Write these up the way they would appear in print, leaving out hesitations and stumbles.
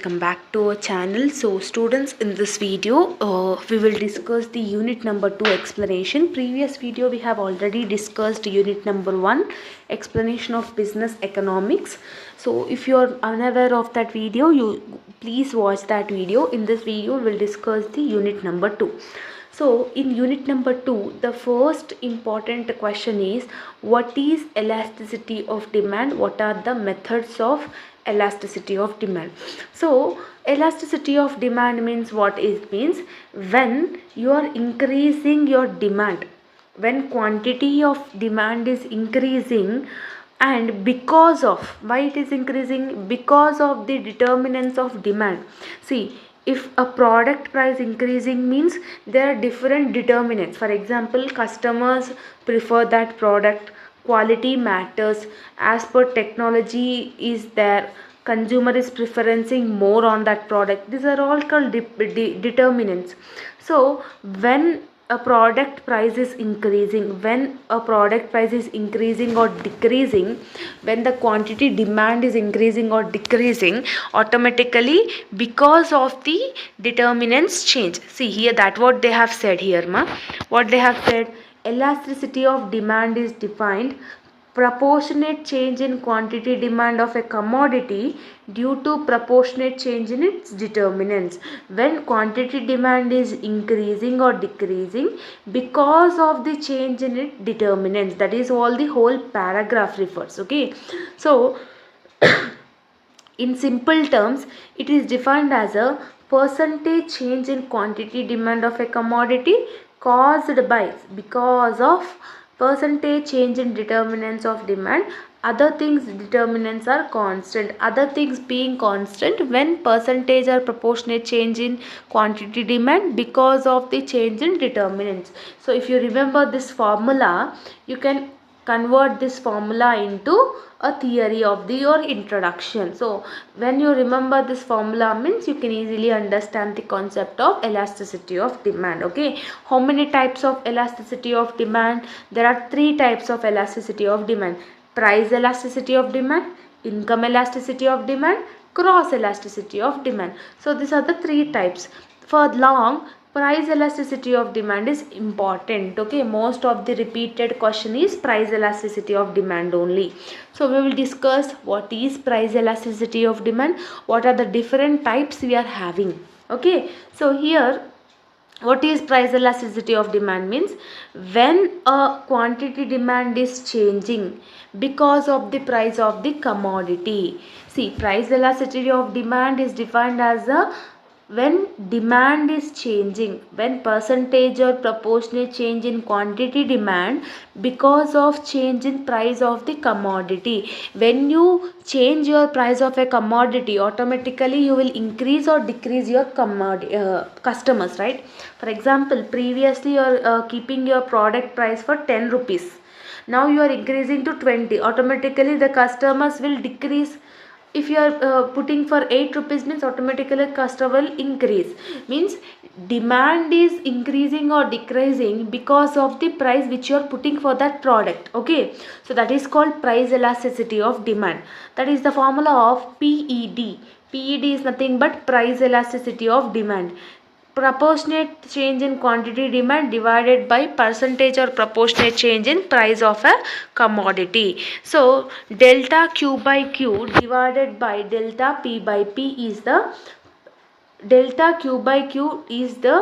welcome back to our channel. So students, in this video we will discuss the unit number 2 explanation. Previous video we have already discussed unit number 1 explanation of business economics. So if you are unaware of that video, you please watch that video. In this video we will discuss the unit number 2. So in unit number 2, the first important question is, what is elasticity of demand? What are the methods of elasticity of demand? So elasticity of demand means what it means: when you are increasing your demand, when quantity of demand is increasing, and because of, why it is increasing? Because of the determinants of demand. See, if a product price increasing means there are different determinants. For example, customers prefer that product, quality matters, as per technology is there, consumer is preferencing more on that product. These are all called determinants. So when a product price is increasing, when a product price is increasing or decreasing, when the quantity demand is increasing or decreasing, automatically because of the determinants change. See here, that what they have said here, what they have said: elasticity of demand is defined proportionate change in quantity demand of a commodity due to proportionate change in its determinants. When quantity demand is increasing or decreasing because of the change in its determinants, that is all the whole paragraph refers. Okay, so in simple terms, it is defined as a percentage change in quantity demand of a commodity caused by, because of percentage change in determinants of demand. Other things determinants are constant. Other things being constant when percentage or proportionate change in quantity demand because of the change in determinants. So if you remember this formula, you can convert this formula into a theory of your introduction. So when you remember this formula means you can easily understand the concept of elasticity of demand. Okay, how many types of elasticity of demand? There are 3 types of elasticity of demand: price elasticity of demand, income elasticity of demand, cross elasticity of demand. So these are the 3 types. For long, price elasticity of demand is important. Okay, most of the repeated question is price elasticity of demand only. So we will discuss what is price elasticity of demand, what are the different types we are having. Okay, so here, what is price elasticity of demand means when a quantity demand is changing because of the price of the commodity. See, price elasticity of demand is defined as a when demand is changing, when percentage or proportionate change in quantity demand because of change in price of the commodity. When you change your price of a commodity, automatically you will increase or decrease your customers, right? For example, previously you are keeping your product price for 10 rupees. Now you are increasing to 20. Automatically the customers will decrease. If you are putting for 8 rupees means automatically customer will increase. Means demand is increasing or decreasing because of the price which you are putting for that product. Okay, so that is called price elasticity of demand. That is the formula of PED. PED is nothing but price elasticity of demand: proportionate change in quantity demand divided by percentage or proportionate change in price of a commodity. So delta Q by Q divided by delta P by P is the, delta Q by Q is the,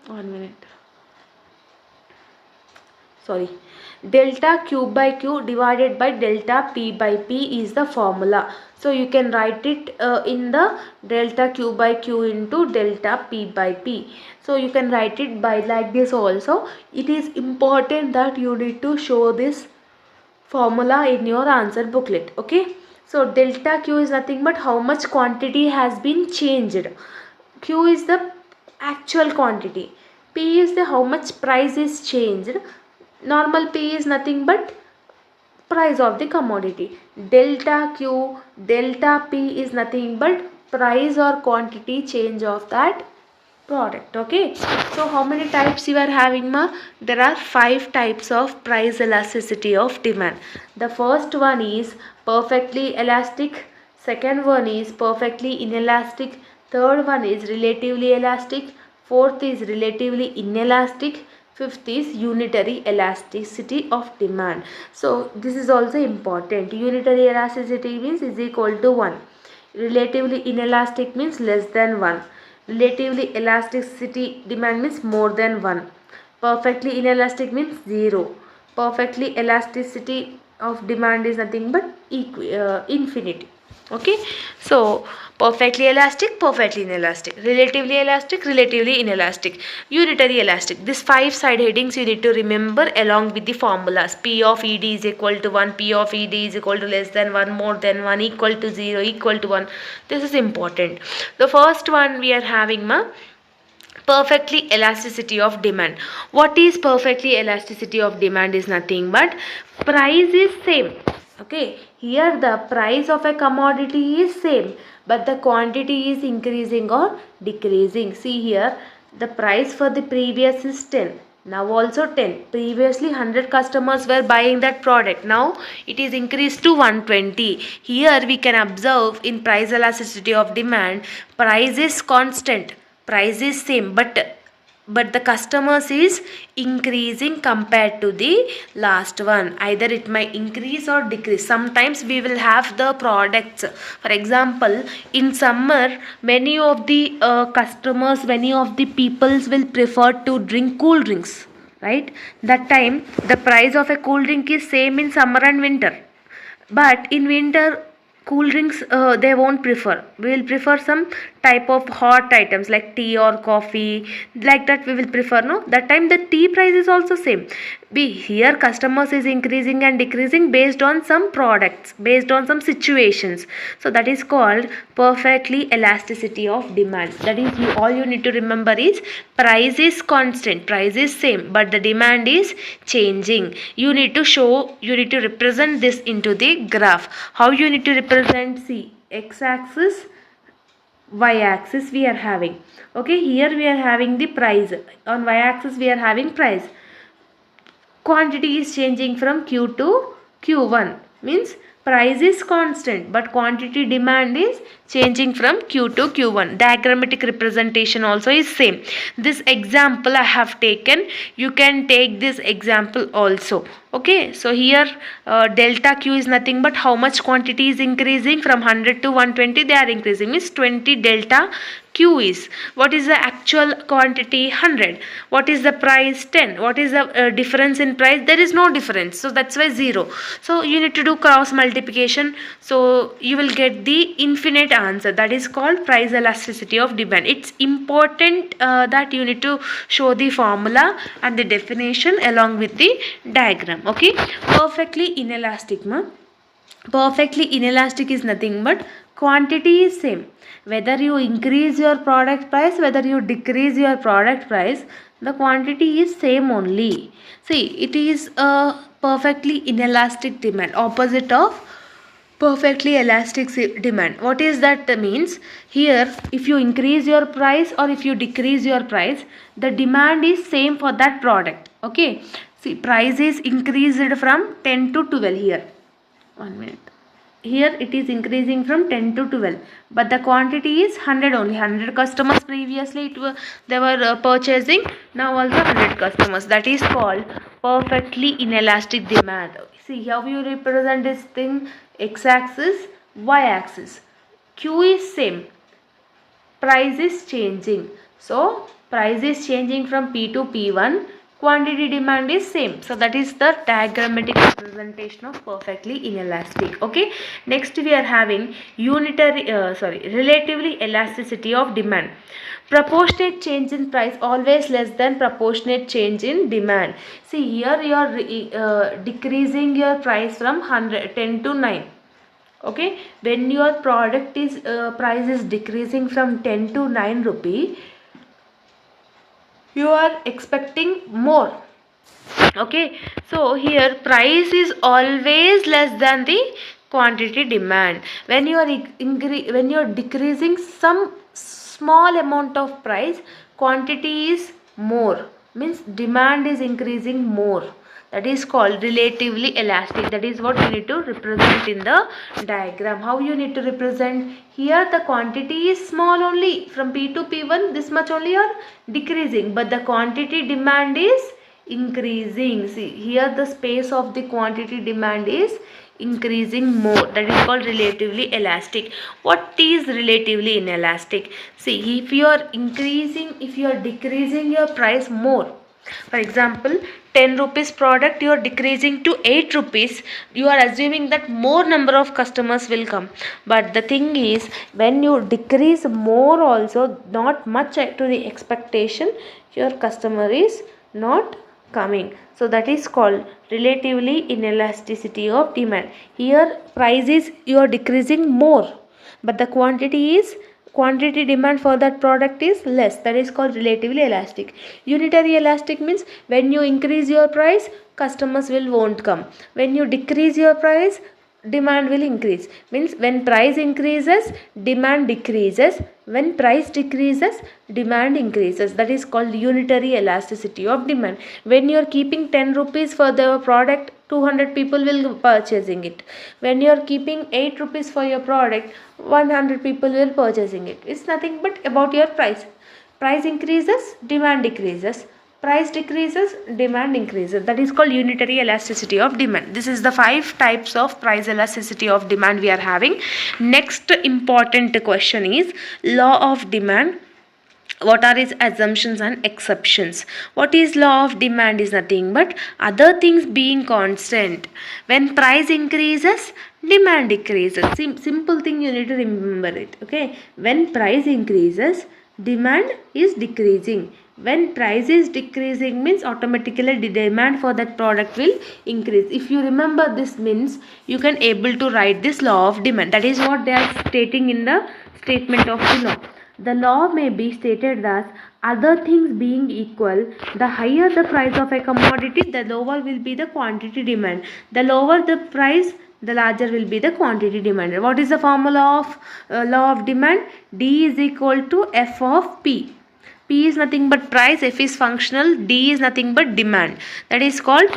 1 minute, sorry, delta Q by Q divided by delta P by P is the formula. So you can write it in the delta Q by Q into delta P by P. So you can write it by like this also. It is important that you need to show this formula in your answer booklet. Okay, so delta Q is nothing but how much quantity has been changed. Q is the actual quantity. P is the how much price is changed. Normal P is nothing but price of the commodity. Delta Q, delta P is nothing but price or quantity change of that product. Okay, so how many types you are having, there are 5 types of price elasticity of demand. The first one is perfectly elastic, second one is perfectly inelastic, third one is relatively elastic, fourth is relatively inelastic, fifth is unitary elasticity of demand. So this is also important. Unitary elasticity means is equal to 1. Relatively inelastic means less than 1. Relatively elasticity demand means more than 1. Perfectly inelastic means 0. Perfectly elasticity of demand is nothing but infinity. Okay, so perfectly elastic, perfectly inelastic, relatively elastic, relatively inelastic, unitary elastic. This 5 side headings you need to remember along with the formulas. P of ed is equal to 1, P of ed is equal to less than 1, more than 1, equal to 0, equal to 1. This is important. The first one we are having perfectly elasticity of demand. What is perfectly elasticity of demand? Is nothing but price is same. Okay, here the price of a commodity is same, but the quantity is increasing or decreasing. See here, the price for the previous is 10, now also 10. Previously 100 customers were buying that product, now it is increased to 120. Here we can observe in price elasticity of demand, price is constant, price is same, but the customers is increasing compared to the last one. Either it might increase or decrease. Sometimes we will have the products, for example in summer many of the customers, many of the peoples will prefer to drink cool drinks, right? That time the price of a cool drink is same in summer and winter, but in winter cool drinks they won't prefer. We will prefer some type of hot items like tea or coffee, like that we will prefer. No, that time the tea price is also same. Be here customers is increasing and decreasing based on some products, based on some situations. So that is called perfectly elasticity of demand. That is, all you need to remember is price is constant, price is same, but the demand is changing. You need to show, you need to represent this into the graph. How you need to represent? See, x axis, y axis we are having. Okay, here we are having the price, on y axis we are having price. Quantity is changing from q to q1, means price is constant but quantity demand is changing from q to q1. Diagrammatic representation also is same. This example I have taken, you can take this example also. Okay, so here delta q is nothing but how much quantity is increasing from 100 to 120, they are increasing, means 20 delta q is. What is the actual quantity? 100. What is the price? 10. What is the difference in price? There is no difference, so that's why 0. So you need to do cross multiplication, so you will get the infinite answer. That is called price elasticity of demand. It's important that you need to show the formula and the definition along with the diagram. Okay, perfectly inelastic perfectly inelastic is nothing but quantity is same. Whether you increase your product price, whether you decrease your product price, the quantity is same only. See, it is a perfectly inelastic demand, opposite of perfectly elastic demand. What is that means? Here if you increase your price or if you decrease your price, the demand is same for that product. Okay, see, price is increased from 10 to 12 here. 1 minute. Here it is increasing from 10 to 12, but the quantity is 100 only. 100 customers previously they were purchasing, now also 100 customers. That is called perfectly inelastic demand. See how you represent this thing: x axis, y axis. Q is same, price is changing, so price is changing from p to p1, quantity demand is same. So that is the diagrammatic representation of perfectly inelastic. Okay, next we are having relatively elasticity of demand. Proportionate change in price always less than proportionate change in demand. See here you are decreasing your price from 10 to 9. Okay, when your product is price is decreasing from 10 to 9 rupee, you are expecting more. Okay, so here price is always less than the quantity demand. When you are when you are decreasing some small amount of price, quantity is more, means demand is increasing more. That is called relatively elastic. That is what you need to represent in the diagram. How you need to represent? Here the quantity is small only, from P to P1 this much only are decreasing, but the quantity demand is increasing. See here the space of the quantity demand is increasing more. That is called relatively elastic. What is relatively inelastic? See, if you are decreasing your price more, for example 10 rupees product you are decreasing to 8 rupees, you are assuming that more number of customers will come. But the thing is, when you decrease more also, not much to the expectation, your customer is not coming. So that is called relatively inelasticity of demand. Here price is you are decreasing more, but the quantity demand for that product is less. That is called relatively elastic. Unitary elastic means when you increase your price, customers will won't come. When you decrease your price, demand will increase. Means when price increases, demand decreases. When price decreases, demand increases. That is called unitary elasticity of demand. When you are keeping 10 rupees for the product, 200 people will purchasing it. When you are keeping 8 rupees for your product, 100 people will purchasing it. It's nothing but about your price. Price increases, demand decreases. Price decreases, demand increases. That is called unitary elasticity of demand. This is the 5 types of price elasticity of demand we are having. Next important question is law of demand. What are its assumptions and exceptions? What is law of demand? Is nothing but other things being constant, when price increases, demand decreases. Simple thing, you need to remember it. Okay, when price increases, demand is decreasing. When price is decreasing means automatically the demand for that product will increase. If you remember this means, you can able to write this law of demand. That is what they are stating in the statement of the law. The law may be stated as other things being equal, the higher the price of a commodity, the lower will be the quantity demand. The lower the price, the larger will be the quantity demand. What is the formula of law of demand? D is equal to F of P. P is nothing but price, F is functional, D is nothing but demand. That is called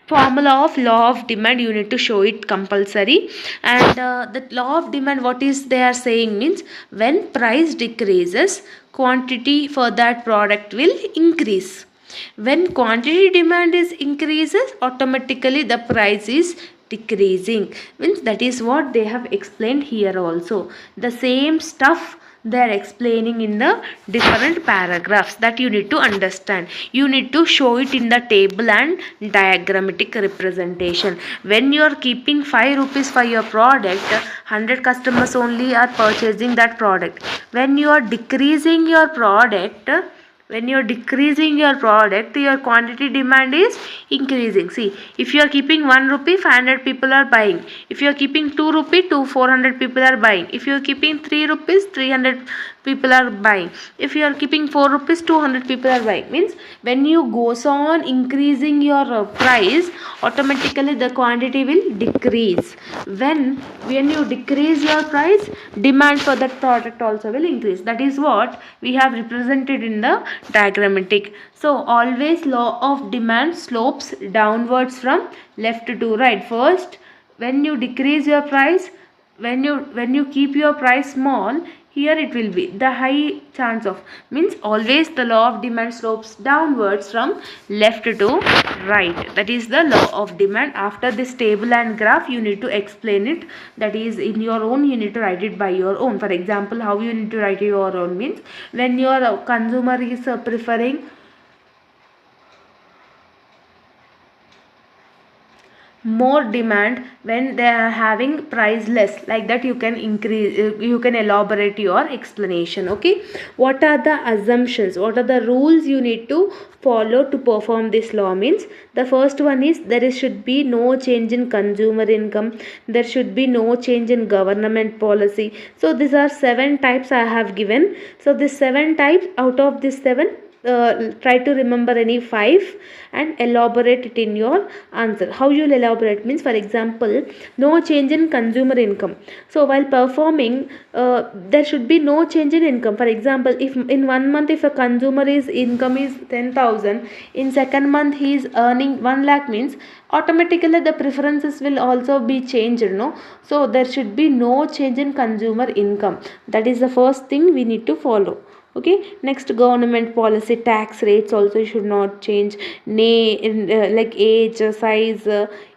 formula of law of demand. You need to show it compulsory. And the law of demand, what is they are saying means, when price decreases, quantity for that product will increase. When quantity demand is increases, automatically the price is decreasing. Means that is what they have explained here also. The same stuff they are explaining in the different paragraphs, that you need to understand. You need to show it in the table and diagrammatic representation. When you are keeping 5 rupees for your product, 100 customers only are purchasing that product. When you are decreasing your product, your quantity demand is increasing. See, if you are keeping 1 rupee, 500 people are buying. If you are keeping 2 rupee, 400 people are buying. If you are keeping 3 rupees, 300 people are buying. If you are keeping 4 rupees, 200 people are buying. Means when you goes on increasing your price, automatically the quantity will decrease. When you decrease your price, demand for that product also will increase. That is what we have represented in the diagrammatic. So always law of demand slopes downwards from left to right. First, when you decrease your price, when you keep your price small, here it will be the high chance of, means always the law of demand slopes downwards from left to right. That is the law of demand. After this table and graph, you need to explain it. That is in your own, you need to write it by your own. For example, how you need to write it your own means, when your consumer is preferring more demand, when they are having price less, like that you can increase, you can elaborate your explanation. Okay, what are the assumptions, what are the rules you need to follow to perform this law means, the first one is should be no change in consumer income, there should be no change in government policy. So these are 7 types I have given. So these 7 types, out of these 7, try to remember any 5 and elaborate it in your answer. How you will elaborate means, for example, no change in consumer income. So while performing, there should be no change in income. For example, if in 1 month if a consumer is income is 10,000, in second month he is earning 1 lakh, means automatically the preferences will also be changed, no? So there should be no change in consumer income. That is the first thing we need to follow. Okay, next, government policy, tax rates also should not change. Like age, size,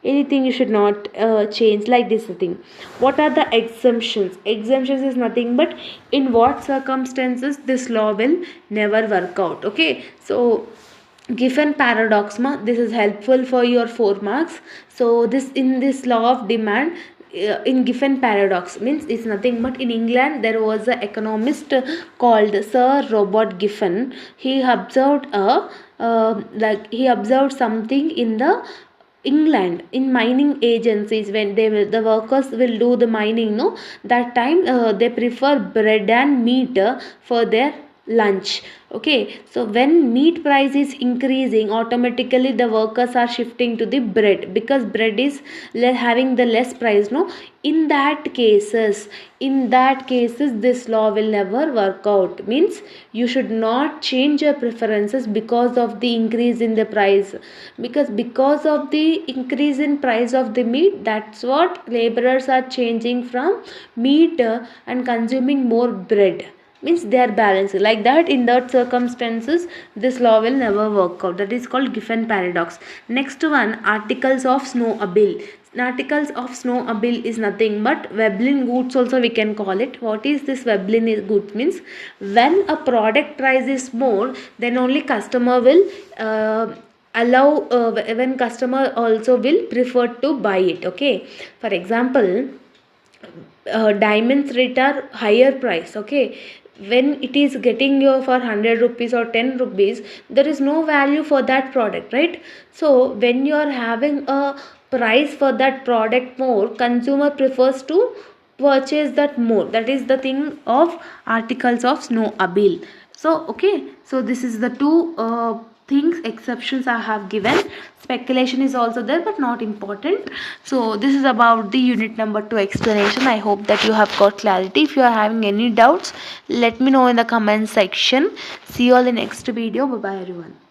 anything you should not change, like this thing. What are the exemptions? Exemptions is nothing but in what circumstances this law will never work out. Okay, so given paradox, this is helpful for your 4 marks. So this, in this law of demand, in given paradox means it's nothing but, in England there was an economist called Sir Robert Giffen. He observed he observed something in the England, in mining agencies, when the workers will do the mining, no, that time they prefer bread and meat for their lunch. Okay, so when meat price is increasing, automatically the workers are shifting to the bread, because bread is having the less price, no. In that cases this law will never work out. Means you should not change your preferences because of the increase in the price, because of the increase in price of the meat, that's what laborers are changing from meat and consuming more bread. Means they are balancing like that. In that circumstances this law will never work out. That is called Giffen paradox. Next one, articles of snowmobile. Articles of snowmobile is nothing but Veblen goods also we can call it. What is this Veblen goods? Means when a product price is more, then only customer will allow when customer also will prefer to buy it. Okay, for example, diamonds rate are higher price. Okay, when it is getting you for 100 rupees or 10 rupees, there is no value for that product, right? So when you are having a price for that product more, consumer prefers to purchase that more. That is the thing of articles of snowmobile. So okay, so this is the two things, exceptions I have given. Speculation is also there but not important. So this is about the unit number 2 explanation. I hope that you have got clarity. If you are having any doubts, let me know in the comment section. See you all in the next video. Bye bye everyone.